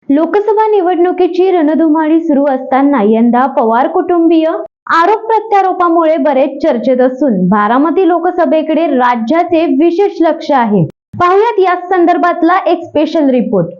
लोकसभा निवडणुकीची रणधुमाळी सुरू असताना यंदा पवार कुटुंबीय आरोप प्रत्यारोपामुळे बरेच चर्चेत असून बारामती लोकसभेकडे राज्याचे विशेष लक्ष आहे। पाहुयात या संदर्भातला एक स्पेशल रिपोर्ट।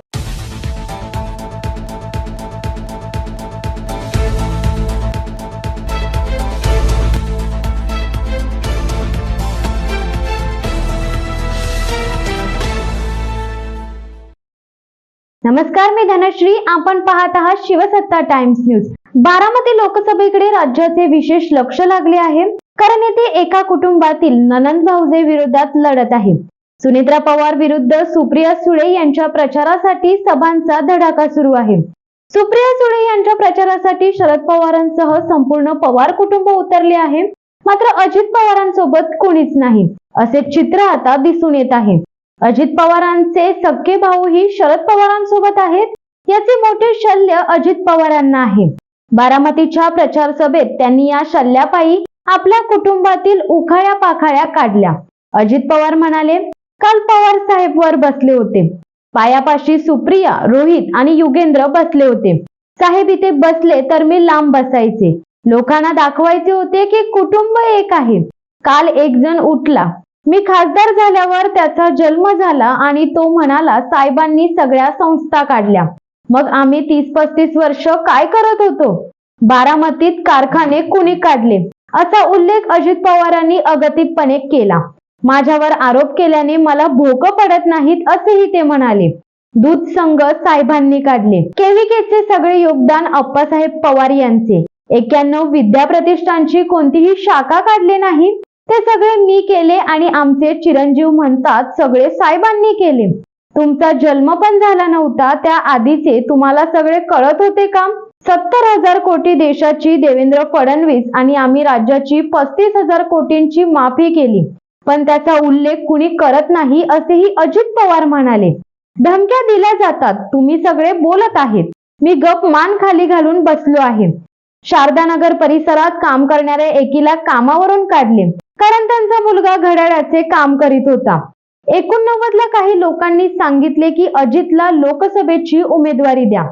नमस्कार, मी धनश्री। आपण पाहत आहात शिवसत्ता टाइम्स न्यूज। बारामती लोकसभेकडे राज्याचे विशेष लक्ष लागले आहे, कारण येथे एका कुटुंबातील ननंद भाऊजे विरोधात लढत आहे। सुनेत्रा पवार विरुद्ध सुप्रिया सुळे यांच्या प्रचारासाठी सभांचा धडाका सुरू आहे। सुप्रिया सुळे यांच्या प्रचारासाठी शरद पवारांसह संपूर्ण पवार कुटुंब उतरले आहे, मात्र अजित पवारांसोबत कोणीच नाही असे चित्र आता दिसून येत आहे। अजित पवारांचे सख्खे भाऊही शरद पवारांसोबत आहेत, याचे मोठे शल्य अजित पवारांना आहे। बारामतीच्या प्रचार सभेत त्यांनी या शल्यापायी आपल्या कुटुंबातील उखाळ्या पाखाळ्या काढल्या। अजित पवार म्हणाले, काल पवार साहेब वर बसले होते, पायापाशी सुप्रिया, रोहित आणि युगेंद्र बसले होते। साहेब इथे बसले तर मी लांब बसायचे, लोकांना दाखवायचे होते की कुटुंब एक आहे। काल एक जण उठला, मी खासदार झाल्यावर त्याचा जन्म झाला आणि तो म्हणाला साहेबांनी सगळ्या संस्था काढल्या, मग आम्ही 30-35 वर्ष काय करत होतो, बारामतीत कारखाने कुणी काढले असा उल्लेख अजित पवारांनी अगतिकपणे केला। माझ्यावर आरोप केल्याने मला भोकं पडत नाहीत असेही ते म्हणाले। दूध संघ साहेबांनी काढले, केविकेचे सगळे योगदान अप्पासाहेब पवार यांचे। 91 विद्या प्रतिष्ठानची कोणतीही शाखा काढली नाही, ते सगळे मी केले आणि आमचे चिरंजीव म्हणतात सगळे साहेबांनी केले। तुमचा जन्म पण झाला नव्हता, त्या आधीचे तुम्हाला सगळे कळत होते का? 70,000 कोटी देशाची देवेंद्र फडणवीस आणि आम्ही राज्याची 35,000 कोटींची माफी केली, पण त्याचा उल्लेख कुणी करत नाही असेही अजित पवार म्हणाले। धमक्या दिल्या जातात, तुम्ही सगळे बोलत आहेत, मी गप मान खाली घालून बसलो आहे। शारदानगर परिसरात काम करणाऱ्या एकीला कामावरून काढले, कारण त्यांचा मुलगा घड्याळाचे काम करीत होता। 89 ला काही लोकांनी सांगितले की अजितला लोकसभेची उमेदवारी द्या।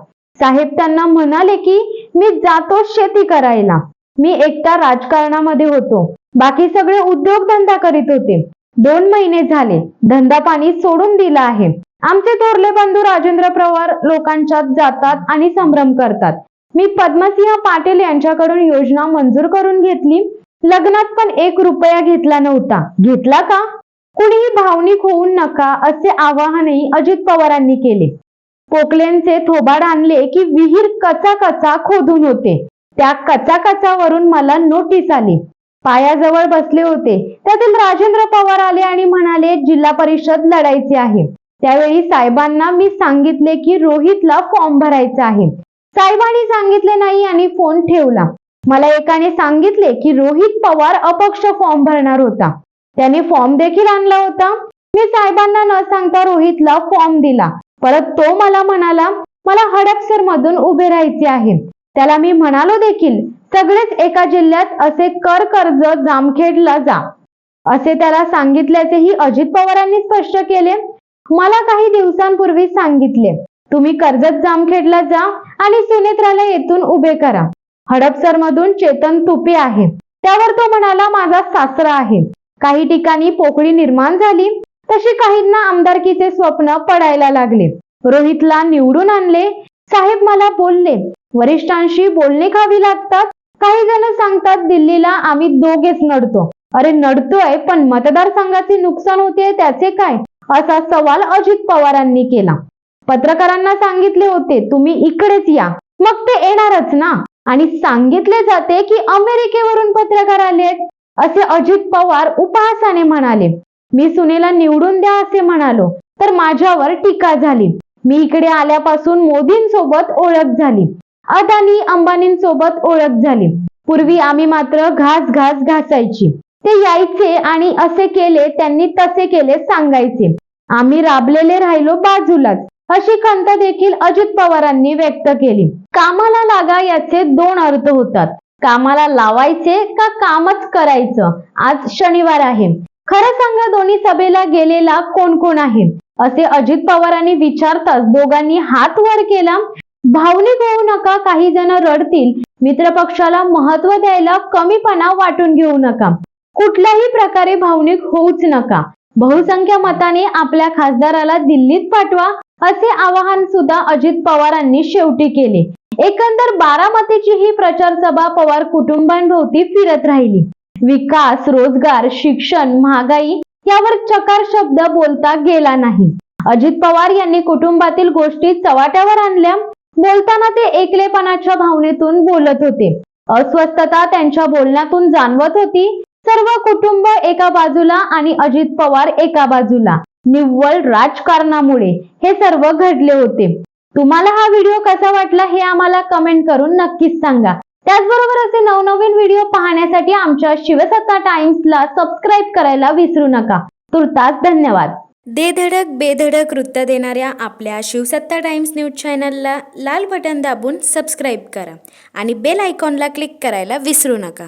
साहेब त्यांना म्हणाले की मी जातो शेती करायला, मी एकटा राजकारणामध्ये होतो, बाकी सगळे उद्योगधंदा करीत होते। 2 महिने झाले धंदा पाणी सोडून दिला आहे। आमचे थोरले बंधू राजेंद्र पवार लोकांच्यात जातात आणि संभ्रम करतात। मी पद्मसिंह पाटील यांच्याकडून योजना मंजूर करून घेतली, लग्नात पण 1 रुपया घेतला नव्हता, घेतला का? कुणीही भावनिक होऊ नका असे आवाहनही अजित पवारांनी केले। पोकलेंचे थोबाड आणले की विहीर कचा खोदून होते, त्या कचावरून मला नोटीस आली। पायाजवळ बसले होते त्यातील राजेंद्र पवार आले आणि म्हणाले जिल्हा परिषद लढायचे आहे। त्यावेळी साहेबांना मी सांगितले की रोहितला फॉर्म भरायचा आहे, साहेबांनी सांगितले नाही आणि फोन ठेवला। मला एकाने सांगितले की रोहित पवार अपक्ष फॉर्म भरणार होता, त्याने फॉर्म देखील आणला होता। मी साहेबांना न सांगता रोहितला फॉर्म दिला, परत तो मला म्हणाला मला हडपसर मधून उभे राहायचे आहे। त्याला मी म्हणालो देखील सगळेच एका जिल्ह्यात असे कर्ज जामखेडला जा असे त्याला सांगितल्याचेही अजित पवारांनी स्पष्ट केले। मला काही दिवसांपूर्वी सांगितले तुम्ही कर्जत जामखेडला जा आणि सुनेत्राला येथून उभे करा। हडपसर मधून चेतन तुपे आहे, त्यावर तो म्हणाला माझा सासरा आहे। काही ठिकाणी पोकळी निर्माण झाली, तशी काहींना आमदारकीचे स्वप्न पडायला लागले। रोहितला निवडून आणले, साहेब मला बोलले वरिष्ठांशी बोलणे खावी लागतात। काही जण सांगतात दिल्लीला आम्ही दोघेच नडतो, अरे नडतोय पण मतदारसंघाचे नुकसान होते त्याचे काय, असा सवाल अजित पवारांनी केला। पत्रकारांना सांगितले होते तुम्ही इकडेच या, मग ते येणारच ना, आणि सांगितले जाते की अमेरिकेवरून पत्रकार आलेत असे अजित पवार उपहासाने म्हणाले। मी सुनेला निवडून द्या असे म्हणालो तर माझ्यावर टीका झाली। मी इकडे आल्यापासून मोदींसोबत ओळख झाली, अदानी अंबानींसोबत ओळख झाली। पूर्वी आम्ही मात्र घास घासायची, ते यायचे आणि असे केले त्यांनी तसे केले सांगायचे, आम्ही राबलेले राहिलो बाजूलाच, अशी खंत देखील अजित पवारांनी व्यक्त केली। कामाला लागा याचे 2 अर्थ होतात, कामाला लावायचे का कामच करायचं। आज शनिवार आहे, खरं सांगा दोन्ही सभेला गेलेला कोण आहे? असे अजित पवारांनी विचारताच दोघांनी हात वर केला. भावनिक होऊ नका, काही जण रडतील. मित्रपक्षाला महत्व द्यायला कमीपणा वाटून घेऊ नका. कुठल्याही प्रकारे भावनिक होऊच नका. बहुसंख्य मताने आपल्या खासदाराला दिल्लीत पाठवा, असे आवाहन सुद्धा अजित पवारांनी शेवटी केले. एकंदर बारामतीची ही प्रचार सभा पवार कुटुंबांभोवती फिरत राहिली. विकास, रोजगार, शिक्षण, महागाई यावर चकार शब्द बोलता गेला नाही. अजित पवार यांनी कुटुंबातील गोष्टी चव्हाट्यावर आणल्या. बोलताना ते एकलेपणाच्या भावनेतून बोलत होते. अस्वस्थता त्यांच्या बोलण्यातून जाणवत होती. सर्व कुटुंब एका बाजूला आणि अजित पवार एका बाजूला. निव्वळ राजकारणामुळे हे सर्व घडले होते. तुम्हाला हा व्हिडिओ कसा वाटला हे आम्हाला कमेंट करून नक्कीच सांगा. त्याचबरोबर असे नवनवीन व्हिडिओ पाहण्यासाठी आमच्या शिवसत्ता टाइम्सला सबस्क्राईब करायला विसरू नका. तुर्तास धन्यवाद. दे धडक बेधडक वृत्त देणाऱ्या आपल्या शिवसत्ता टाइम्स न्यूज चॅनलला लाल बटन दाबून सबस्क्राईब करा आणि बेल आयकॉनला क्लिक करायला विसरू नका.